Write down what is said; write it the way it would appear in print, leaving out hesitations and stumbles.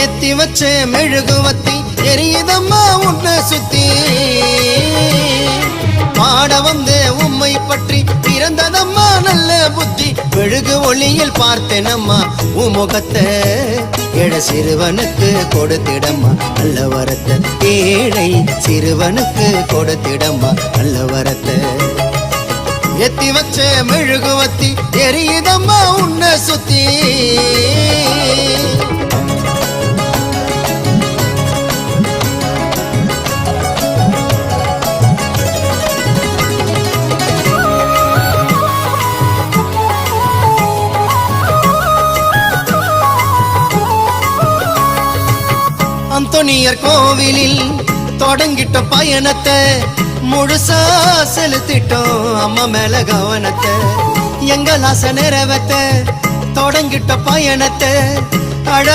ஏத்தி வச்ச மெழுகுவத்தி எரியுதம்மா உன்னை சுத்தி பாட வந்தே உம்மை பற்றி பிறந்ததம்மா நல்ல புத்தி மெழுகு ஒளியில் பார்த்தேனம்மா உமுகத்தை ஏழை சிறுவனுக்கு கொடுத்திடம்மா நல்ல வரத்தை ஏழை சிறுவனுக்கு கொடுத்திடம்மா நல்ல வரத்தை எத்தி வச்ச மெழுகுவத்தி எரியுதம்மா உன்னை சுத்தி அந்தோனியர் கோவிலில் தொடங்கிட்ட பயணத்தை முழுசா செலுத்திட்டோம் அம்மா மேல கவனத்தை எங்கள் ஆசை நிறைவேத்த தொடங்கிட்ட பயணத்தை அழகா